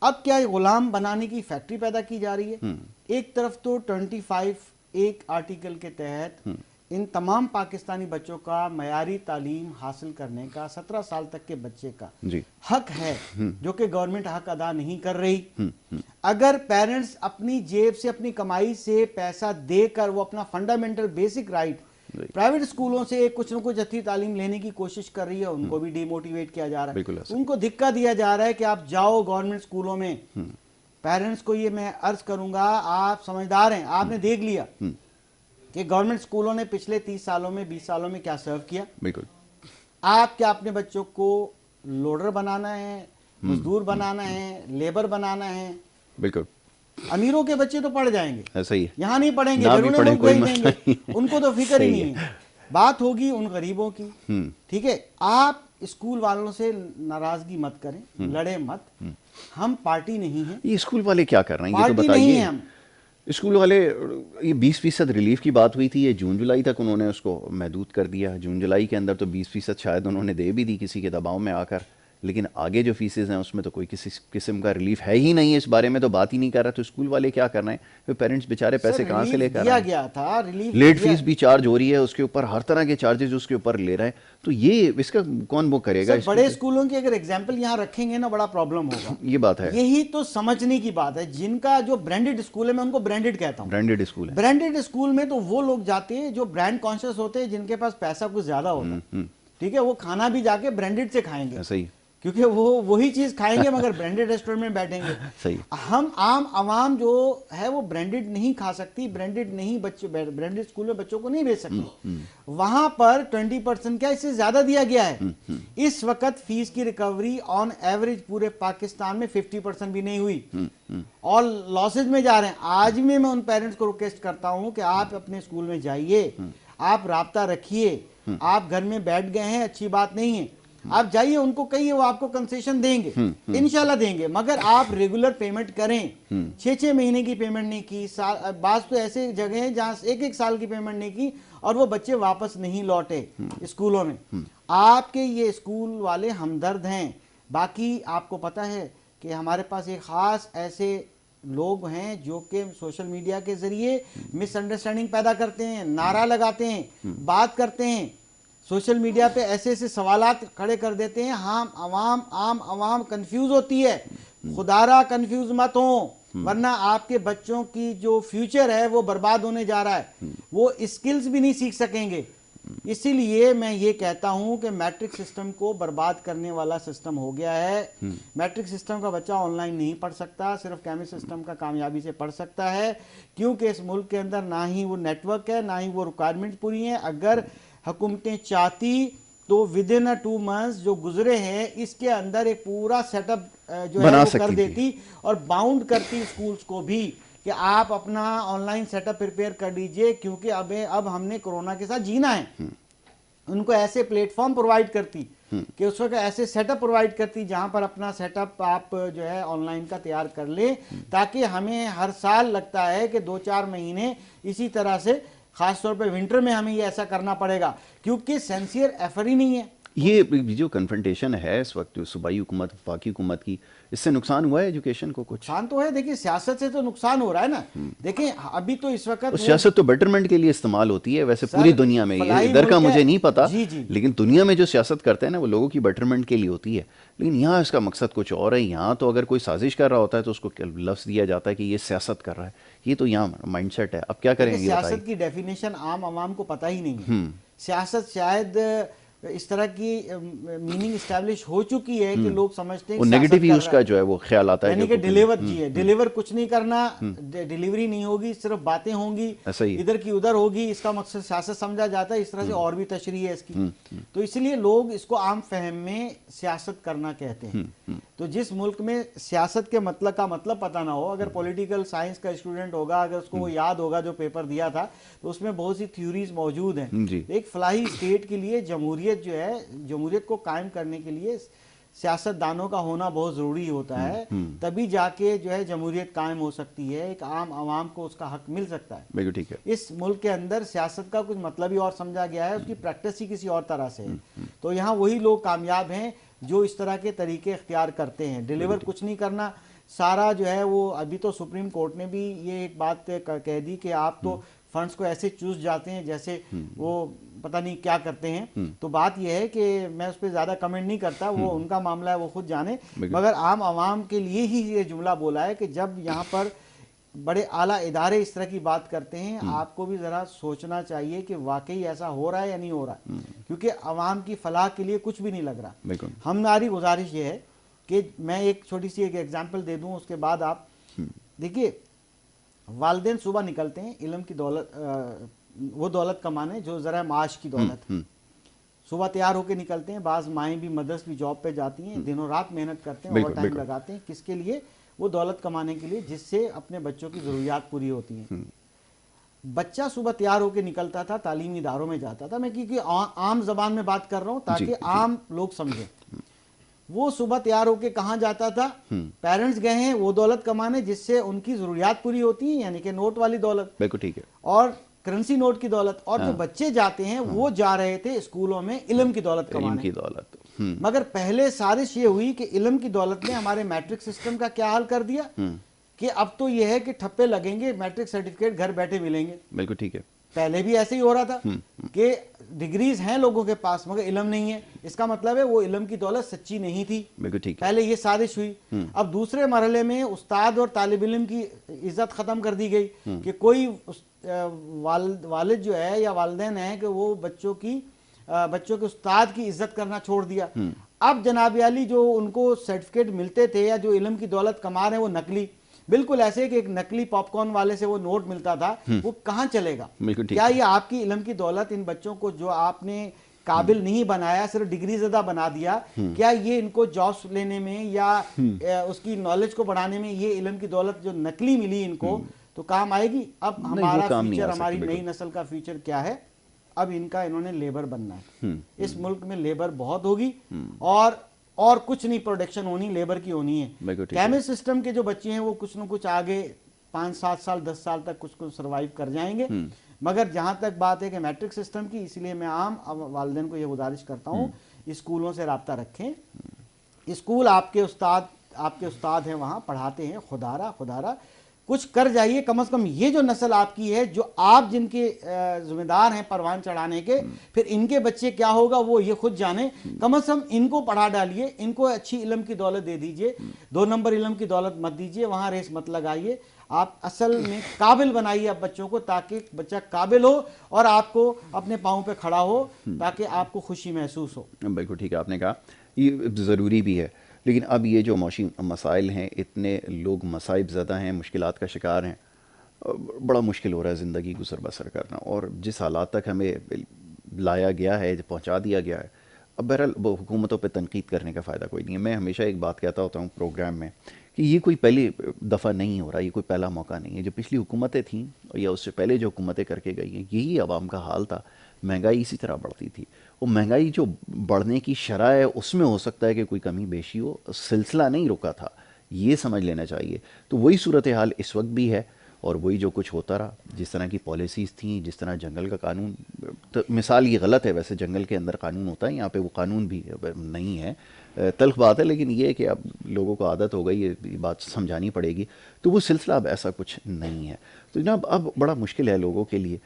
اب کیا غلام بنانے کی فیکٹری پیدا کی جا رہی ہے. ایک طرف تو 25 ایک آرٹیکل کے تحت ان تمام پاکستانی بچوں کا معیاری تعلیم حاصل کرنے کا 17 سال تک کے بچے کا حق ہے جو کہ گورنمنٹ حق ادا نہیں کر رہی. اگر پیرنٹس اپنی جیب سے اپنی کمائی سے پیسہ دے کر وہ اپنا فنڈامنٹل بیسک رائٹ پرائیویٹ اسکولوں سے کچھ نہ کچھ اچھی تعلیم لینے کی کوشش کر رہی ہے, ان کو بھی ڈی موٹیویٹ کیا جا رہا ہے, ان کو دھکا دیا جا رہا ہے کہ آپ جاؤ گورنمنٹ اسکولوں میں. پیرنٹس کو یہ میں عرض کروں گا, آپ سمجھدار ہیں, آپ نے دیکھ لیا کہ گورنمنٹ اسکولوں نے پچھلے 30 سالوں میں 20 سالوں میں کیا سرو کیا. آپ کیا اپنے بچوں کو لوڈر بنانا ہے, مزدور بنانا ہے, لیبر بنانا ہے؟ بالکل. امیروں کے بچے تو پڑھ جائیں گے, یہاں نہیں پڑھیں گے, بیرون ملک بھیج دیں گے, ان کو تو فکر ہی نہیں ہے. بات ہوگی ان غریبوں کی. ٹھیک ہے, آپ اسکول والوں سے ناراضگی مت کریں, لڑے مت. ہم پارٹی نہیں ہیں. یہ اسکول والے کیا کر رہے ہیں یہ تو بتائیے. ہم اسکول والے, یہ 20% ریلیف کی بات ہوئی تھی, یہ جون جولائی تک انہوں نے اس کو محدود کر دیا. جون جولائی کے اندر تو 20% شاید انہوں نے دے بھی دی کسی کے دباؤ میں آ کر, لیکن آگے جو فیسز ہیں اس میں تو کوئی کسی قسم کا ریلیف ہے ہی نہیں ہے, اس بارے میں تو بات ہی نہیں کر رہا. تو اسکول والے کیا کر رہے ہیں, پیرنٹس بیچارے پیسے کہاں سے لے کر دیا گیا تھا, لیٹ فیس بھی چارج ہو رہی ہے اس کے اوپر, ہر طرح کے چارجز اس کے اوپر لے رہے ہیں. تو یہ اس کا کون وہ کرے گا؟ بڑے اسکولوں کی اگر ایگزامپل یہاں رکھیں گے نا بڑا پرابلم ہوگا. یہ بات ہے, یہی تو سمجھنے کی بات ہے. جن کا جو برانڈڈ اسکول ہے, میں ان کو برانڈڈ کہتا ہوں, برانڈڈ اسکول ہے. برانڈڈ اسکول میں تو وہ لوگ جاتے ہیں جو برانڈ کانشیس ہوتے ہیں, جن کے پاس پیسہ کچھ زیادہ ہوتا ہے. ٹھیک ہے, وہ کھانا بھی جا کے برانڈڈ سے کھائیں گے, صحیح, کیونکہ وہ وہی چیز کھائیں گے مگر برانڈڈ ریسٹورنٹ میں بیٹھیں گے. صحیح. ہم عام عوام جو ہے وہ برانڈڈ نہیں کھا سکتی, برانڈڈ نہیں بچے برانڈڈ اسکول میں بچوں کو نہیں بھیج سکتی. وہاں پر 20% کیا اس سے زیادہ دیا گیا ہے. اس وقت فیس کی ریکوری آن ایوریج پورے پاکستان میں 50% بھی نہیں ہوئی, اور لاسز میں جا رہے ہیں. آج بھی میں ان پیرنٹس کو ریکویسٹ کرتا ہوں کہ آپ اپنے اسکول میں جائیے, آپ رابطہ رکھیے. آپ گھر میں بیٹھ گئے ہیں, اچھی بات نہیں ہے, آپ جائیے, ان کو کہیے, وہ آپ کو کنسیشن دیں گے, انشاءاللہ دیں گے, مگر آپ ریگولر پیمنٹ کریں. 6 مہینے کی پیمنٹ نہیں کی, بعض تو ایسے جگہ ہیں جہاں 1 سال کی پیمنٹ نہیں کی اور وہ بچے واپس نہیں لوٹے اسکولوں میں. آپ کے یہ اسکول والے ہمدرد ہیں. باقی آپ کو پتہ ہے کہ ہمارے پاس ایک خاص ایسے لوگ ہیں جو کہ سوشل میڈیا کے ذریعے مس انڈرسٹینڈنگ پیدا کرتے ہیں, نعرہ لگاتے ہیں, بات کرتے ہیں, سوشل میڈیا پہ ایسے ایسے سوالات کھڑے کر دیتے ہیں. ہم عام عوام کنفیوز ہوتی ہے. خدارا کنفیوز مت ہوں, ورنہ آپ کے بچوں کی جو فیوچر ہے وہ برباد ہونے جا رہا ہے, وہ اسکلز بھی نہیں سیکھ سکیں گے. اسی لیے میں یہ کہتا ہوں کہ میٹرک سسٹم کو برباد کرنے والا سسٹم ہو گیا ہے. میٹرک سسٹم کا بچہ آن لائن نہیں پڑھ سکتا, صرف کیمسٹ سسٹم کا کامیابی سے پڑھ سکتا ہے, کیونکہ اس ملک کے اندر نہ ہی وہ نیٹ ورک ہے, نہ ہی وہ ریکوائرمنٹ پوری ہیں. اگر حکومتیں چاہتی تو ودن 2 months جو گزرے ہیں اس کے اندر ایک پورا سیٹ اپ جو ہے وہ کر دیتی اور باؤنڈ کرتی اسکولز کو بھی کہ آپ اپنا online set up prepare کر لیجئے, کیونکہ اب ہم نے کرونا کے ساتھ جینا ہے. ان کو ایسے پلیٹ فارم پرووائڈ کرتی کہ اس وقت ایسے سیٹ اپ پرووائڈ کرتی جہاں پر اپنا سیٹ اپ آپ جو ہے آن لائن کا تیار کر لیں, تاکہ ہمیں ہر سال لگتا ہے کہ 2-4 مہینے اسی طرح سے, خاص طور پہ ونٹر میں ہمیں یہ ایسا کرنا پڑے گا, کیونکہ سینسیئر ایفر ہی نہیں ہے. یہ جو کنفرنٹیشن ہے اس وقت صوبائی حکومت وفاقی حکومت کی, اس سے نقصان ہوا ہے ایجوکیشن کو؟ کچھ نقصان تو ہے. دیکھیں سیاست سے تو نقصان ہو رہا ہے نا. دیکھیں ابھی تو اس وقت سیاست تو بیٹرمنٹ کے لیے استعمال ہوتی ہے ویسے پوری دنیا میں, ادھر کا مجھے نہیں پتا, لیکن دنیا میں جو سیاست کرتے ہیں نا وہ لوگوں کی بیٹرمنٹ کے لیے ہوتی ہے. لیکن یہاں اس کا مقصد کچھ اور ہے. یہاں تو اگر کوئی سازش کر رہا ہوتا ہے تو اس کو لفظ دیا جاتا ہے کہ یہ سیاست کر رہا ہے. یہ تو یہاں مائنڈ سیٹ ہے. اب کیا کریں گے؟ سیاست کی ڈیفینیشن عام عوام کو پتہ ہی نہیں ہے. سیاست شاید اس طرح کی میننگ اسٹیبلش ہو چکی ہے کہ لوگ سمجھتے ہیں وہ نیگیٹو ہی اس کا جو ہے وہ خیال آتا ہے یعنی کہ ڈیلیور ڈیلیور کچھ نہیں کرنا, ڈیلیوری نہیں ہوگی, صرف باتیں ہوں گی, ادھر کی ادھر ہوگی, اس کا مقصد سیاست سمجھا جاتا ہے. اس طرح سے اور بھی تشریح ہے اس کی. تو اس لیے لوگ اس کو عام فہم میں سیاست کرنا کہتے ہیں. تو جس ملک میں سیاست کے مطلب کا مطلب پتہ نہ ہو, اگر پولیٹیکل سائنس کا اسٹوڈنٹ ہوگا, اگر اس کو وہ یاد ہوگا جو پیپر دیا تھا, تو اس میں بہت سی تھیوریز موجود ہیں. ایک فلاحی اسٹیٹ کے لیے جمہوریت جو ہے, جمہوریت کو قائم کرنے کے لیے سیاست دانوں کا ہونا بہت ضروری ہوتا ہے, تبھی جا کے جو ہے جمہوریت قائم ہو سکتی ہے, ایک عام عوام کو اس کا حق مل سکتا ہے. بالکل ٹھیک ہے. اس ملک کے اندر سیاست کا کچھ مطلب ہی اور سمجھا گیا ہے, اس کی پریکٹس ہی کسی اور طرح سے ہے. تو یہاں وہی لوگ کامیاب ہیں جو اس طرح کے طریقے اختیار کرتے ہیں. ڈیلیور کچھ نہیں کرنا, سارا جو ہے وہ, ابھی تو سپریم کورٹ نے بھی یہ ایک بات کہہ دی کہ آپ تو فنڈز کو ایسے چوس جاتے ہیں جیسے وہ پتہ نہیں کیا کرتے ہیں. تو بات یہ ہے کہ میں اس پہ زیادہ کمنٹ نہیں کرتا, وہ ان کا معاملہ ہے, وہ خود جانے. مگر عام عوام کے لیے ہی یہ جملہ بولا ہے کہ جب یہاں پر بڑے اعلیٰ ادارے اس طرح کی بات کرتے ہیں, آپ کو بھی ذرا سوچنا چاہیے کہ واقعی ایسا ہو رہا ہے یا نہیں ہو رہا, کیونکہ عوام کی فلاح کے لیے کچھ بھی نہیں لگ رہا. ہماری گزارش یہ ہے کہ میں ایک چھوٹی سی ایک ایگزامپل دے دوں, اس کے بعد آپ دیکھیے, والدین صبح نکلتے ہیں علم کی دولت, وہ دولت کمانے جو ذرا معاش کی دولت, صبح تیار ہو کے نکلتے ہیں. بعض مائیں بھی مدرس بھی جاب پہ جاتی ہیں, دنوں رات محنت کرتے ہیں, اوور ٹائم لگاتے ہیں. کس کے لیے؟ وہ دولت کمانے کے لیے جس سے اپنے بچوں کی ضروریات پوری ہوتی ہیں. بچہ صبح تیار ہو کے نکلتا تھا, تعلیمی اداروں میں جاتا تھا. میں کیونکہ عام زبان میں بات کر رہا ہوں تاکہ عام لوگ سمجھیں. وہ صبح تیار ہو کے کہاں جاتا تھا؟ پیرنٹس گئے ہیں وہ دولت کمانے جس سے ان کی ضروریات پوری ہوتی ہیں, یعنی کہ نوٹ والی دولت. بالکل ٹھیک ہے. اور کرنسی نوٹ کی دولت. اور جو بچے جاتے ہیں وہ جا رہے تھے اسکولوں میں علم کی دولت کمانے. مگر پہلے سازش یہ ہوئی کہ علم کی دولت نے ہمارے میٹرک سسٹم کا کیا حال کر دیا کہ اب تو یہ ہے کہ ٹھپے لگیں گے, میٹرک سرٹیفکیٹ گھر بیٹھے ملیں گے. بالکل ٹھیک ہے. پہلے بھی ایسے ہی ہو رہا تھا کہ ڈگریز ہیں لوگوں کے پاس مگر علم نہیں ہے. اس کا مطلب ہے وہ علم کی دولت سچی نہیں تھی. پہلے یہ سازش ہوئی. اب دوسرے مرحلے میں استاد اور طالب علم کی عزت ختم کر دی گئی کہ کوئی والد جو ہے یا والدین ہیں کہ وہ بچوں کے استاد کی عزت کرنا چھوڑ دیا. اب جناب عالی جو ان کو سرٹیفکیٹ ملتے تھے یا جو علم کی دولت کما رہے ہیں وہ نقلی, بالکل ایسے کہ ایک نقلی پاپ کارن والے سے وہ نوٹ ملتا تھا, وہ کہاں چلے گا؟ کیا یہ آپ کی علم کی دولت ان بچوں کو جو آپ نے قابل نہیں بنایا, صرف ڈگری زدہ بنا دیا, کیا یہ ان کو جابس لینے میں یا اس کی نالج کو بڑھانے میں یہ علم کی دولت جو نقلی ملی ان کو تو کام آئے گی؟ اب ہمارا فیوچر, ہماری نئی نسل کا فیوچر کیا ہے؟ اب انہوں نے لیبر بننا ہے. اس ملک میں لیبر بہت ہوگی اور کچھ نہیں پروڈکشن ہونی, لیبر کی ہونی ہے. کیمسٹ سسٹم کے جو بچے ہیں وہ کچھ نہ کچھ آگے 5-7 سال 10 سال تک کچھ سروائیو کر جائیں گے. مگر جہاں تک بات ہے کہ میٹرک سسٹم کی, اس لیے میں عام والدین کو یہ گزارش کرتا ہوں اسکولوں سے رابطہ رکھیں. اسکول آپ کے استاد ہیں, وہاں پڑھاتے ہیں, خدارہ کچھ کر جائیے. کم از کم یہ جو نسل آپ کی ہے, جو آپ جن کے ذمہ دار ہیں پروان چڑھانے کے, پھر ان کے بچے کیا ہوگا وہ یہ خود جانیں. کم از کم ان کو پڑھا ڈالیے, ان کو اچھی علم کی دولت دے دیجئے, 2 نمبر علم کی دولت مت دیجئے, وہاں ریس مت لگائیے. آپ اصل میں قابل بنائیے اب بچوں کو, تاکہ بچہ قابل ہو اور آپ کو اپنے پاؤں پہ کھڑا ہو, تاکہ آپ کو خوشی محسوس ہو. بالکل ٹھیک ہے, آپ نے کہا یہ ضروری بھی ہے. لیکن اب یہ جو معاشی مسائل ہیں, اتنے لوگ مصائب زدہ ہیں, مشکلات کا شکار ہیں, بڑا مشکل ہو رہا ہے زندگی گزر بسر کرنا. اور جس حالات تک ہمیں لایا گیا ہے, پہنچا دیا گیا ہے, اب بہرحال حکومتوں پہ تنقید کرنے کا فائدہ کوئی نہیں ہے. میں ہمیشہ ایک بات کہتا ہوتا ہوں پروگرام میں کہ یہ کوئی پہلی دفعہ نہیں ہو رہا, یہ کوئی پہلا موقع نہیں ہے. جو پچھلی حکومتیں تھیں یا اس سے پہلے جو حکومتیں کر کے گئی ہیں, یہی عوام کا حال تھا. مہنگائی اسی طرح بڑھتی تھی. وہ مہنگائی جو بڑھنے کی شرح ہے اس میں ہو سکتا ہے کہ کوئی کمی بیشی ہو, سلسلہ نہیں رکا تھا, یہ سمجھ لینا چاہیے. تو وہی صورتحال اس وقت بھی ہے, اور وہی جو کچھ ہوتا رہا, جس طرح کی پالیسیز تھیں, جس طرح جنگل کا قانون, مثال یہ غلط ہے ویسے, جنگل کے اندر قانون ہوتا ہے, یہاں پہ وہ قانون بھی نہیں ہے, تلخ بات ہے, لیکن یہ ہے کہ اب لوگوں کو عادت ہو گئی, یہ بات سمجھانی پڑے گی. تو وہ سلسلہ اب ایسا کچھ نہیں ہے. تو جناب اب بڑا مشکل ہے لوگوں کے لیے,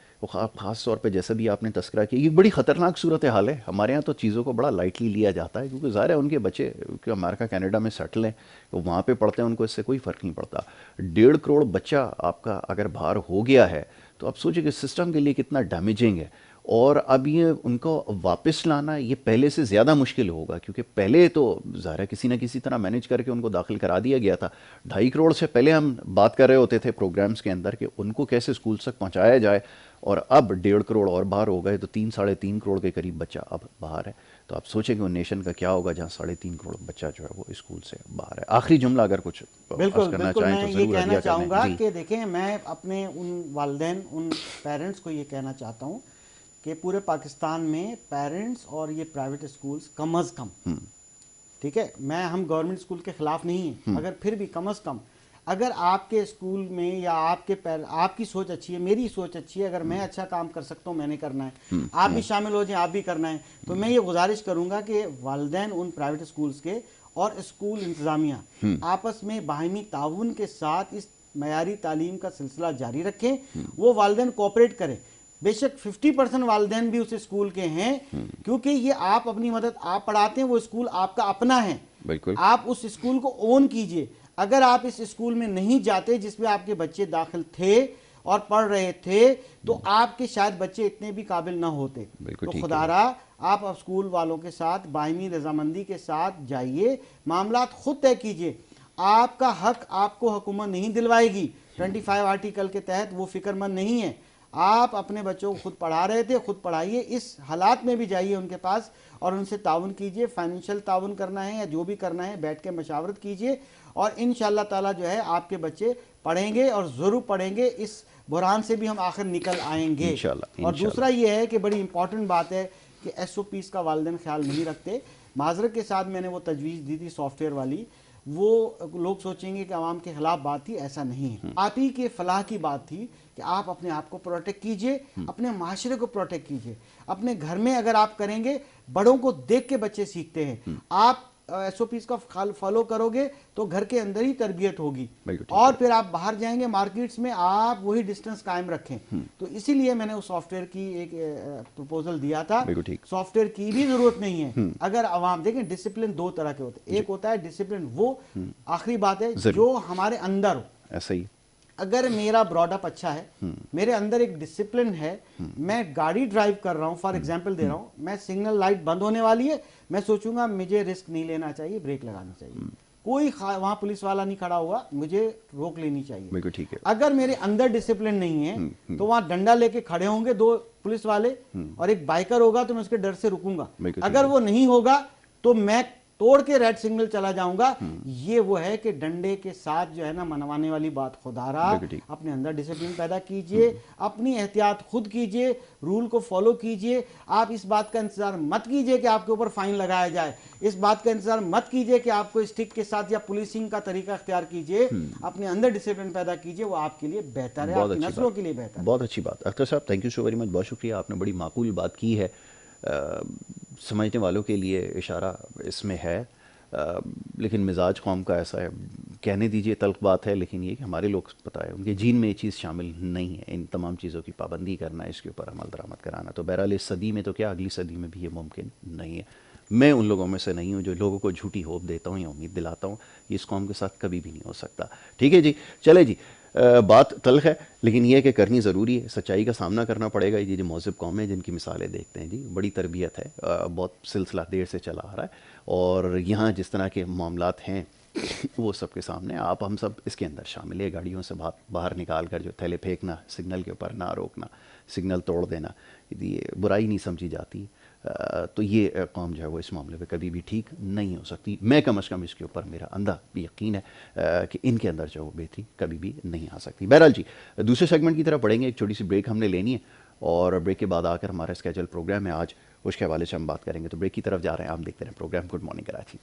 خاص طور پہ جیسا بھی آپ نے تذکرہ کیا, یہ بڑی خطرناک صورتحال ہے. ہمارے ہاں تو چیزوں کو بڑا لائٹلی لیا جاتا ہے, کیونکہ ظاہر ہے ان کے بچے کہ امریکہ کینیڈا میں سیٹل ہیں, وہاں پہ پڑھتے ہیں, ان کو اس سے کوئی فرق نہیں پڑتا. 1.5 کروڑ بچہ آپ کا اگر باہر ہو گیا ہے تو آپ سوچیں کہ سسٹم کے لیے کتنا ڈیمیجنگ ہے. اور اب یہ ان کو واپس لانا یہ پہلے سے زیادہ مشکل ہوگا، کیونکہ پہلے تو ظاہر ہے کسی نہ کسی طرح مینیج کر کے ان کو داخل کرا دیا گیا تھا. 2.5 کروڑ سے پہلے ہم بات کر رہے ہوتے تھے پروگرامز کے اندر کہ ان کو کیسے اسکول تک پہنچایا جائے، اور اب 1.5 کروڑ اور باہر ہو گئے، تو 3-3.5 کروڑ کے قریب بچہ اب باہر ہے. تو آپ سوچیں کہ وہ نیشن کا کیا ہوگا جہاں 3.5 کروڑ بچہ جو ہے وہ اسکول سے باہر ہے. آخری جملہ اگر کچھ بالکل کرنا بالکل چاہیں میں تو یہ ضرور کہنا ہدیہ چاہوں گا کریں. جی کہ دیکھیں، میں اپنے ان والدین، ان پیرنٹس کو یہ کہنا چاہتا ہوں کہ پورے پاکستان میں پیرنٹس اور یہ پرائیویٹ اسکولز کم از کم، ٹھیک ہے، ہم گورنمنٹ اسکول کے خلاف نہیں ہیں، مگر پھر بھی کم از کم اگر آپ کے اسکول میں یا آپ کی سوچ اچھی ہے، میری سوچ اچھی ہے، اگر میں اچھا کام کر سکتا ہوں میں نے کرنا ہے، آپ بھی شامل ہو جائیں، آپ بھی کرنا ہے، تو میں یہ گزارش کروں گا کہ والدین ان پرائیویٹ اسکولز کے اور اسکول انتظامیہ آپس میں باہمی تعاون کے ساتھ اس معیاری تعلیم کا سلسلہ جاری رکھیں. وہ والدین کوآپریٹ کریں. بے شک 50% والدین بھی اس اسکول کے ہیں، کیونکہ یہ آپ اپنی مدد آپ پڑھاتے ہیں، وہ اسکول آپ کا اپنا ہے. بالکل. آپ اس اسکول کو اون کیجئے. اگر آپ اس اسکول میں نہیں جاتے جس میں آپ کے بچے داخل تھے اور پڑھ رہے تھے، تو آپ کے شاید بچے اتنے بھی قابل نہ ہوتے. تو خدا را آپ اسکول والوں کے ساتھ باہمی رضامندی کے ساتھ جائیے، معاملات خود طے کیجئے. آپ کا حق آپ کو حکومت نہیں دلوائے گی. 25 آرٹیکل کے تحت وہ فکر مند نہیں ہے. آپ اپنے بچوں کو خود پڑھا رہے تھے، خود پڑھائیے. اس حالات میں بھی جائیے ان کے پاس اور ان سے تعاون کیجئے. فائنینشیل تعاون کرنا ہے یا جو بھی کرنا ہے بیٹھ کے مشاورت کیجئے، اور انشاءاللہ تعالیٰ جو ہے آپ کے بچے پڑھیں گے اور ضرور پڑھیں گے. اس بحران سے بھی ہم آخر نکل آئیں گے. اور دوسرا یہ ہے کہ بڑی امپورٹنٹ بات ہے کہ ایس او پیز کا والدین خیال نہیں رکھتے. معذرت کے ساتھ میں نے وہ تجویز دی تھی سافٹ ویئر والی، وہ لوگ سوچیں گے کہ عوام کے خلاف بات تھی، ایسا نہیں ہے. آپ ہی کے فلاح کی بات تھی کہ آپ اپنے آپ کو پروٹیکٹ کیجئے، اپنے معاشرے کو پروٹیکٹ کیجئے. اپنے گھر میں اگر آپ کریں گے، بڑوں کو دیکھ کے بچے سیکھتے ہیں. آپ ایس او پیز کا فالو کرو گے تو گھر کے اندر ہی تربیت ہوگی، اور پھر آپ باہر جائیں گے مارکیٹس میں، آپ وہی ڈسٹنس قائم رکھیں. تو اسی لیے میں نے اس سافٹ ویئر کی ایک پروپوزل دیا تھا. سافٹ ویئر کی بھی ضرورت نہیں ہے. اگر عوام دیکھیں، ڈسپلن 2 طرح کے ہوتے ہیں. ایک ہوتا ہے ڈسپلن، وہ آخری بات ہے جو ہمارے اندر ہو. ایسا ہی اگر میرا براڈ اپ اچھا ہے، میرے اندر ایک ڈسپلن ہے، میں گاڑی ڈرائیو کر رہا ہوں، فار ایگزامپل دے رہا ہوں، میں سگنل لائٹ بند ہونے والی ہے، میں سوچوں گا مجھے رسک نہیں لینا چاہیے، بریک لگانی چاہیے. کوئی وہاں پولیس والا نہیں کھڑا ہوا، مجھے روک لینی چاہیے. اگر میرے اندر ڈسپلن نہیں ہے تو وہاں ڈنڈا لے کے کھڑے ہوں گے 2 پولیس والے اور ایک بائیکر ہوگا، تو میں اس کے ڈر سے رکوں گا. اگر وہ نہیں ہوگا تو میں توڑ کے ریڈ سگنل چلا جاؤں گا. یہ وہ ہے کہ ڈنڈے کے ساتھ جو ہے نا منوانے والی بات. خدا را اپنے اندر ڈسپلن پیدا کیجئے، اپنی احتیاط خود کیجئے، رول کو فالو کیجئے. آپ اس بات کا انتظار مت کیجئے کہ آپ کے اوپر فائن لگایا جائے. اس بات کا انتظار مت کیجئے کہ آپ کو اسٹک کے ساتھ یا پولیسنگ کا طریقہ اختیار کیجئے. اپنے اندر ڈسپلن پیدا کیجئے، وہ آپ کے لیے بہتر ہے، آپ کی نسلوں کے لیے بہتر ہے. بہت اچھی بات. اختر صاحب thank you so very much, بہت شکریہ. آپ نے بڑی معقول بات کی ہے. سمجھنے والوں کے لیے اشارہ اس میں ہے، لیکن مزاج قوم کا ایسا ہے، کہنے دیجئے تلخ بات ہے، لیکن یہ کہ ہمارے لوگ پتہ ہے ان کے جین میں یہ چیز شامل نہیں ہے. ان تمام چیزوں کی پابندی کرنا، اس کے اوپر عمل درآمد کرانا، تو بہرحال اس صدی میں تو کیا اگلی صدی میں بھی یہ ممکن نہیں ہے. میں ان لوگوں میں سے نہیں ہوں جو لوگوں کو جھوٹی ہوپ دیتا ہوں یا امید دلاتا ہوں. یہ اس قوم کے ساتھ کبھی بھی نہیں ہو سکتا. ٹھیک ہے جی، چلے جی. بات تلخ ہے لیکن یہ کہ کرنی ضروری ہے. سچائی کا سامنا کرنا پڑے گا. یہ جو مہذب قوم ہے جن کی مثالیں دیکھتے ہیں جی، بڑی تربیت ہے، بہت سلسلہ دیر سے چلا آ رہا ہے، اور یہاں جس طرح کے معاملات ہیں وہ سب کے سامنے. آپ ہم سب اس کے اندر شامل ہے. گاڑیوں سے باہر نکال کر جو تھیلے پھینکنا، سگنل کے اوپر نہ روکنا، سگنل توڑ دینا، یہ برائی نہیں سمجھی جاتی. تو یہ قوم جو ہے وہ اس معاملے پہ کبھی بھی ٹھیک نہیں ہو سکتی. میں کم از کم اس کے اوپر میرا اندھا یقین ہے کہ ان کے اندر جو وہ بہتری کبھی بھی نہیں آ سکتی. بہرحال جی، دوسرے سیگمنٹ کی طرف پڑھیں گے. ایک چھوٹی سی بریک ہم نے لینی ہے، اور بریک کے بعد آ کر ہمارا اسکیجول پروگرام ہے آج، اس کے حوالے سے ہم بات کریں گے. تو بریک کی طرف جا رہے ہیں، آپ دیکھتے رہیں پروگرام گڈ مارننگ کراچی.